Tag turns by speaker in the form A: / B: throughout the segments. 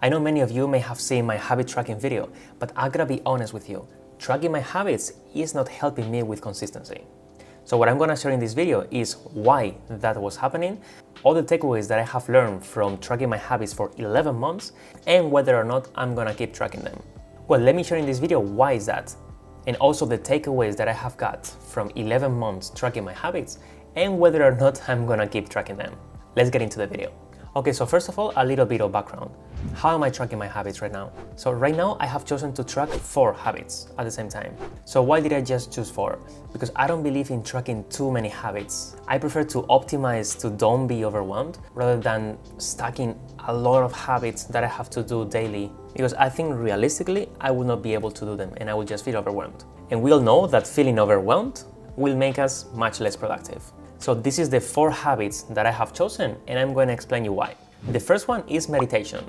A: I know many of you may have seen my habit tracking video, but I gotta be honest with you, tracking my habits is not helping me with consistency. So what I'm gonna share in this video is why that was happening, all the takeaways that I have learned from tracking my habits for 11 months, and whether or not I'm gonna keep tracking them. Well, let me share in this video why is that, and also the takeaways that I have got from 11 months tracking my habits, and whether or not I'm gonna keep tracking them. Let's get into the video. Okay, so first of all, a little bit of background. How am I tracking my habits right now? So right now I have chosen to track 4 habits at the same time. So why did I just choose 4? Because I don't believe in tracking too many habits. I prefer to optimize to don't be overwhelmed rather than stacking a lot of habits that I have to do daily, because I think realistically I will not be able to do them and I will just feel overwhelmed. And we all know that feeling overwhelmed will make us much less productive. So this is the 4 habits that I have chosen, and I'm going to explain you why. The first one is meditation.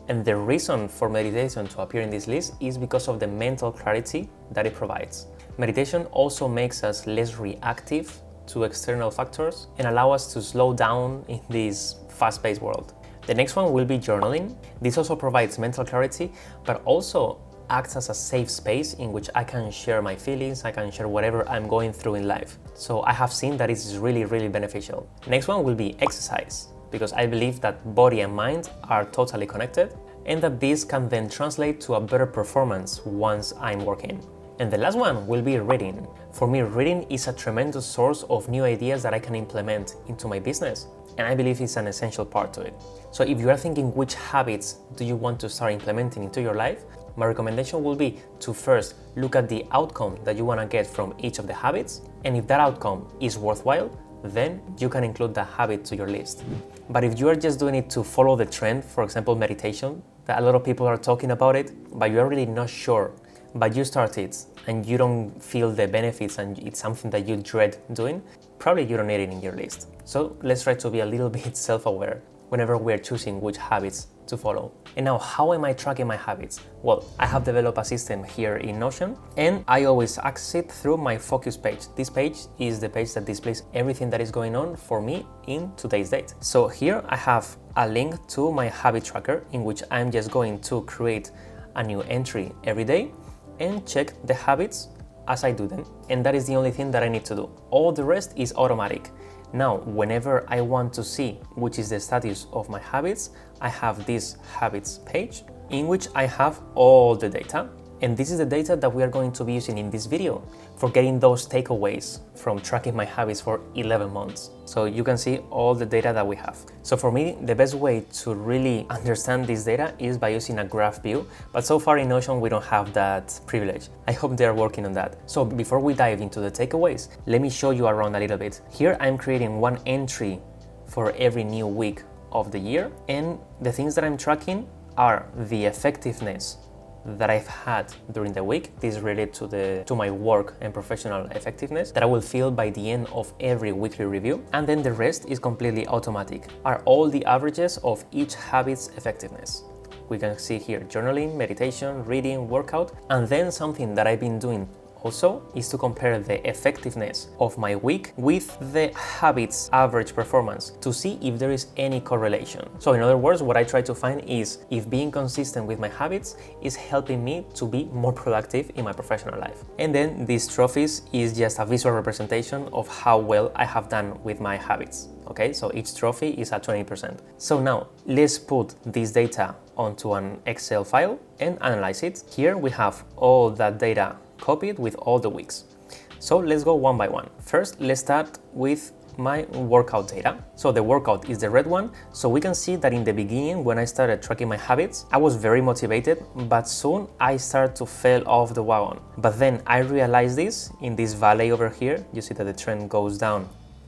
A: And the reason for meditation to appear in this list is because of the mental clarity that it provides. Meditation also makes us less reactive to external factors and allow us to slow down in this fast-paced world. The next one will be journaling. This also provides mental clarity, but also acts as a safe space in which I can share my feelings, I can share whatever I'm going through in life. So I have seen that it's really, really beneficial. Next one will be exercise, because I believe that body and mind are totally connected and that this can then translate to a better performance once I'm working. And the last one will be reading. For me, reading is a tremendous source of new ideas that I can implement into my business, and I believe it's an essential part to it. So if you are thinking which habits do you want to start implementing into your life, my recommendation will be to first look at the outcome that you want to get from each of the habits, and if that outcome is worthwhile, then you can include the habit to your list. But if you are just doing it to follow the trend, for example meditation, that a lot of people are talking about it, but you are really not sure, but you start it and you don't feel the benefits and it's something that you dread doing, probably you don't need it in your list. So let's try to be a little bit self-aware whenever we're choosing which habits to follow. And now, how am I tracking my habits? Well, I have developed a system here in Notion, and I always access it through my focus page. This page is the page that displays everything that is going on for me in today's date. So here I have a link to my habit tracker in which I'm just going to create a new entry every day and check the habits as I do them. And that is the only thing that I need to do. All the rest is automatic. Now, whenever I want to see which is the status of my habits, I have this habits page in which I have all the data. And this is the data that we are going to be using in this video for getting those takeaways from tracking my habits for 11 months. So you can see all the data that we have. So for me, the best way to really understand this data is by using a graph view, but so far in Notion, we don't have that privilege. I hope they're working on that. So before we dive into the takeaways, let me show you around a little bit. Here I'm creating one entry for every new week of the year, and the things that I'm tracking are the effectiveness that I've had during the week. This is related to my work and professional effectiveness that I will feel by the end of every weekly review. And then the rest is completely automatic, are all the averages of each habit's effectiveness. We can see here journaling, meditation, reading, workout, and then something that I've been doing also is to compare the effectiveness of my week with the habit's average performance to see if there is any correlation. So in other words, what I try to find is if being consistent with my habits is helping me to be more productive in my professional life. And then these trophies is just a visual representation of how well I have done with my habits. Okay, so each trophy is at 20%. So now let's put this data onto an Excel file and analyze it. Here we have all that data copied with all the weeks. So let's go one by one. First, let's start with my workout data. So the workout is the red one. So we can see that in the beginning, when I started tracking my habits, I was very motivated, but soon I started to fall off the wagon. But then I realized this in this valley over here. You see that the trend goes down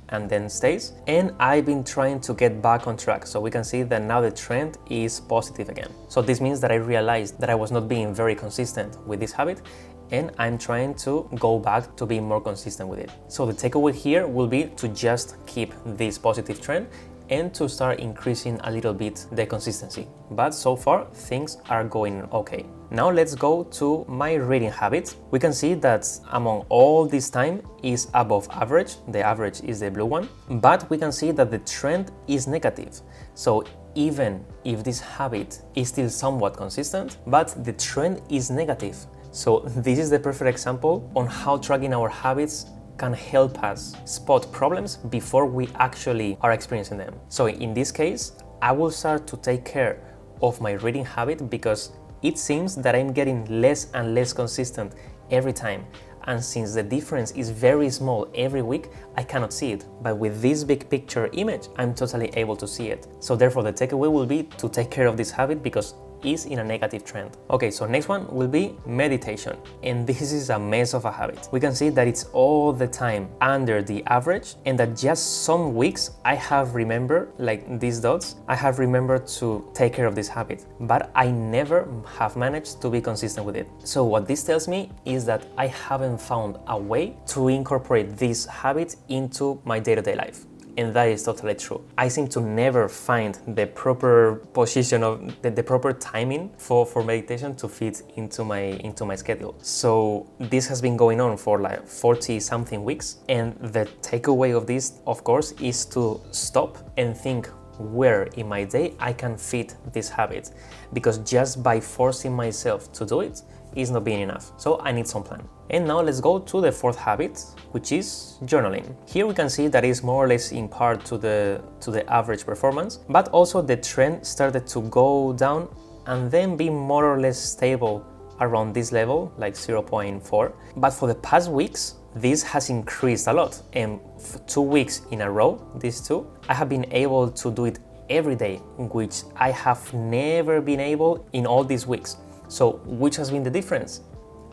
A: and then stays, and I've been trying to get back on track. So we can see that now the trend is positive again. So this means that I realized that I was not being very consistent with this habit, and I'm trying to go back to being more consistent with it. So the takeaway here will be to just keep this positive trend and to start increasing a little bit the consistency. But so far, things are going okay. Now let's go to my reading habits. We can see that among all this time is above average. The average is the blue one, but we can see that the trend is negative. So even if this habit is still somewhat consistent, but the trend is negative. So this is the perfect example on how tracking our habits can help us spot problems before we actually are experiencing them. So in this case, I will start to take care of my reading habit because it seems that I'm getting less and less consistent every time. And since the difference is very small every week, I cannot see it. But with this big picture image, I'm totally able to see it. So therefore the takeaway will be to take care of this habit because is in a negative trend. Okay, so next one will be meditation. And this is a mess of a habit. We can see that it's all the time under the average and that just some weeks I have remembered, like these dots, I have remembered to take care of this habit, but I never have managed to be consistent with it. So what this tells me is that I haven't found a way to incorporate this habit into my day-to-day life. And that is totally true. I seem to never find the proper position of the proper timing for meditation to fit into my schedule. So this has been going on for like 40 something weeks. And the takeaway of this, of course, is to stop and think where in my day I can fit this habit. Because just by forcing myself to do it is not being enough. So I need some plan. And now let's go to the fourth habit, which is journaling. Here we can see that is more or less in part to the average performance, but also the trend started to go down and then be more or less stable around this level, like 0.4. But for the past weeks, this has increased a lot. And 2 weeks in a row, these two, I have been able to do it every day, which I have never been able in all these weeks. So which has been the difference?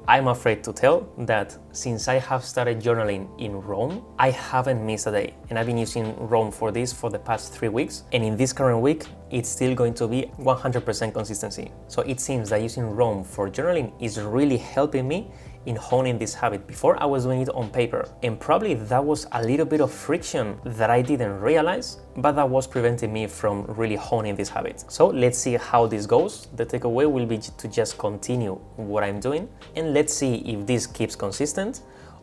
A: I'm afraid to tell that since I have started journaling in Rome, I haven't missed a day. And I've been using Rome for this for the past 3 weeks. And in this current week, it's still going to be 100% consistency. So it seems that using Rome for journaling is really helping me in honing this habit. Before I was doing it on paper, and probably that was a little bit of friction that I didn't realize, but that was preventing me from really honing this habit. So let's see how this goes. The takeaway will be to just continue what I'm doing, and let's see if this keeps consistent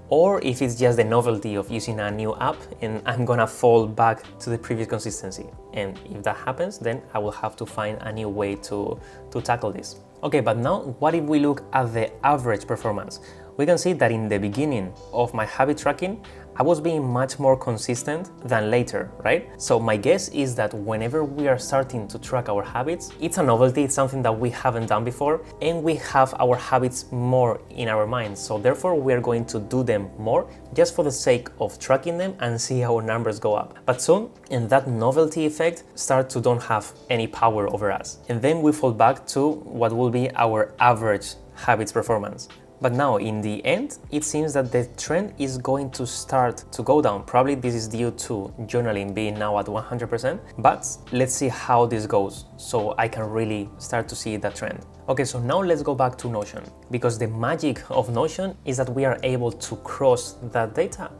A: or if it's just the novelty of using a new app and I'm gonna fall back to the previous consistency. And if that happens, then I will have to find a new way to tackle this. Okay, but now what if we look at the average performance? We can see that in the beginning of my habit tracking, I was being much more consistent than later, right? So my guess is that whenever we are starting to track our habits, it's a novelty, it's something that we haven't done before, and we have our habits more in our minds. So therefore we are going to do them more just for the sake of tracking them and see our numbers go up. But soon, and that novelty effect starts to don't have any power over us. And then we fall back to what will be our average habits performance. But now in the end, it seems that the trend is going to start to go down. Probably this is due to journaling being now at 100%, but let's see how this goes so I can really start to see that trend. Okay, so now let's go back to Notion, because the magic of Notion is that we are able to cross that data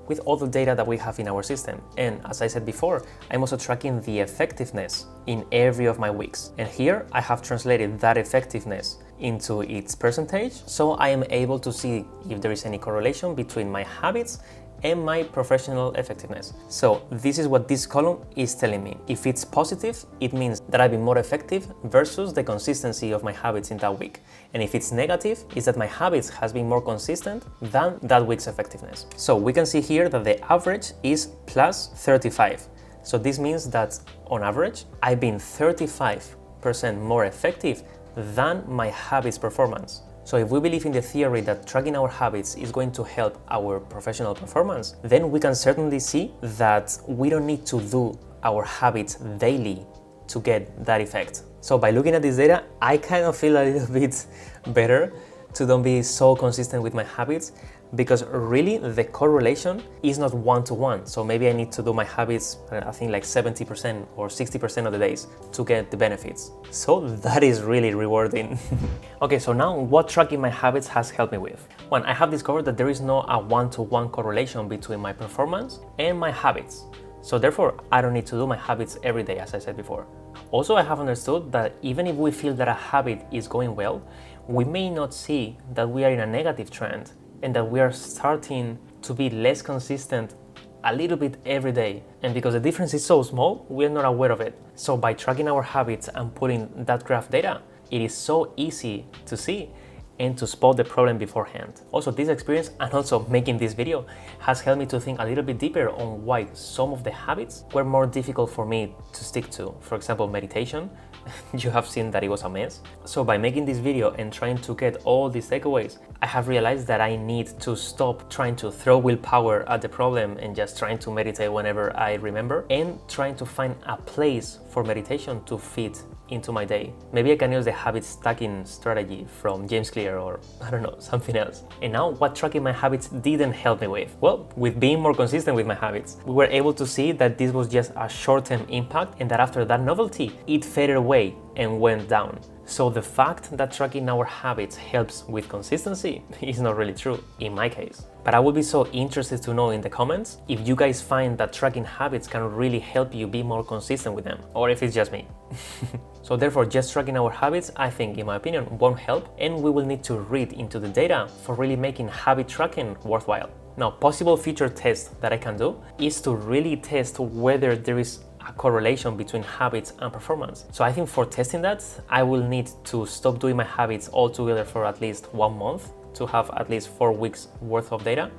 A: with all the data that we have in our system. And as I said before, I'm also tracking the effectiveness in every of my weeks. And here I have translated that effectiveness into its percentage, so I am able to see if there is any correlation between my habits and my professional effectiveness. So this is what this column is telling me. If it's positive, it means that I've been more effective versus the consistency of my habits in that week. And if it's negative, it's that my habits has been more consistent than that week's effectiveness. So we can see here that the average is plus 35. So this means that on average, I've been 35% more effective than my habits performance. So if we believe in the theory that tracking our habits is going to help our professional performance, then we can certainly see that we don't need to do our habits daily to get that effect. So by looking at this data, I kind of feel a little bit better to don't be so consistent with my habits, because really the correlation is not one-to-one. So maybe I need to do my habits, I think like 70% or 60% of the days to get the benefits. So that is really rewarding. Okay, so now what tracking my habits has helped me with? One, I have discovered that there is no a one-to-one correlation between my performance and my habits. So therefore, I don't need to do my habits every day, as I said before. Also, I have understood that even if we feel that a habit is going well, we may not see that we are in a negative trend and that we are starting to be less consistent a little bit every day. And because the difference is so small, we're not aware of it. So by tracking our habits and putting that graph data, it is so easy to see and to spot the problem beforehand. Also, this experience and also making this video has helped me to think a little bit deeper on why some of the habits were more difficult for me to stick to. For example, meditation. You have seen that it was a mess. So by making this video and trying to get all these takeaways, I have realized that I need to stop trying to throw willpower at the problem and just trying to meditate whenever I remember, and trying to find a place for meditation to fit into my day. Maybe I can use the habit stacking strategy from James Clear, or I don't know, something else. And now, what tracking my habits didn't help me with? Well, with being more consistent with my habits. We were able to see that this was just a short-term impact, and that after that novelty, it faded away and went down. So the fact that tracking our habits helps with consistency is not really true in my case. But I would be so interested to know in the comments if you guys find that tracking habits can really help you be more consistent with them, or if it's just me. So therefore, just tracking our habits, I think, in my opinion, won't help, and we will need to read into the data for really making habit tracking worthwhile. Now, possible future tests that I can do is to really test whether there is a correlation between habits and performance. So I think for testing that, I will need to stop doing my habits altogether for at least 1 month to have at least 4 weeks worth of data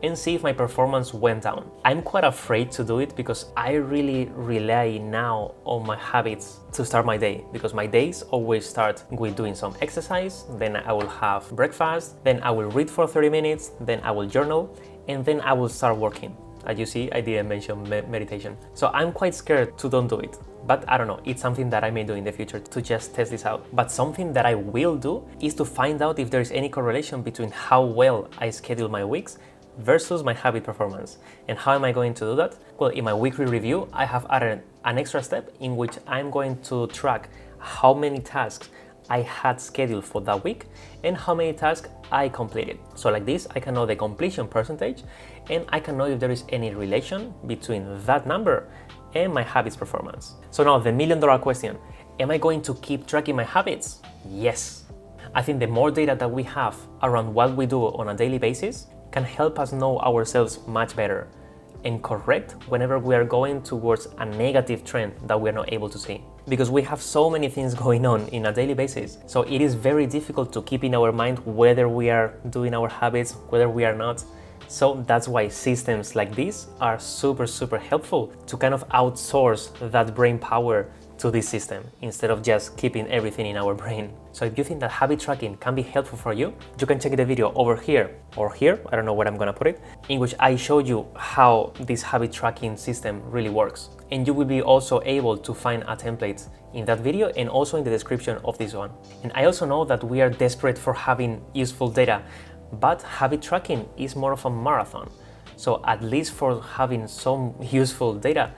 A: and see if my performance went down. I'm quite afraid to do it because I really rely now on my habits to start my day, because my days always start with doing some exercise, then I will have breakfast, then I will read for 30 minutes, then I will journal, and then I will start working. As you see, I didn't mention meditation. So I'm quite scared to don't do it. But I don't know, it's something that I may do in the future to just test this out. But something that I will do is to find out if there is any correlation between how well I schedule my weeks versus my habit performance. And how am I going to do that? Well, in my weekly review, I have added an extra step in which I'm going to track how many tasks I had scheduled for that week and how many tasks I completed. So like this, I can know the completion percentage, and I can know if there is any relation between that number and my habits performance. So now the million-dollar question, am I going to keep tracking my habits? Yes. I think the more data that we have around what we do on a daily basis can help us know ourselves much better and correct whenever we are going towards a negative trend that we are not able to see. Because we have so many things going on in a daily basis. So it is very difficult to keep in our mind whether we are doing our habits, whether we are not. So that's why systems like this are super helpful to kind of outsource that brain power to this system instead of just keeping everything in our brain. So if you think that habit tracking can be helpful for you, you can check the video over here or here, I don't know where I'm gonna put it, in which I showed you how this habit tracking system really works. And you will be also able to find a template in that video and also in the description of this one. And I also know that we are desperate for having useful data, but habit tracking is more of a marathon. So at least for having some useful data,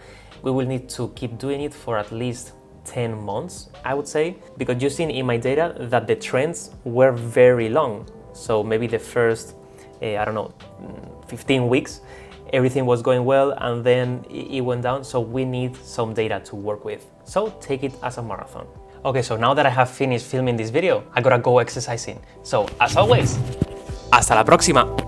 A: we will need to keep doing it for at least 10 months, I would say, because you've seen in my data that the trends were very long. So maybe the first, 15 weeks, everything was going well, and then it went down. So we need some data to work with. So take it as a marathon. Okay, so now that I have finished filming this video, I gotta go exercising. So as always, hasta la próxima.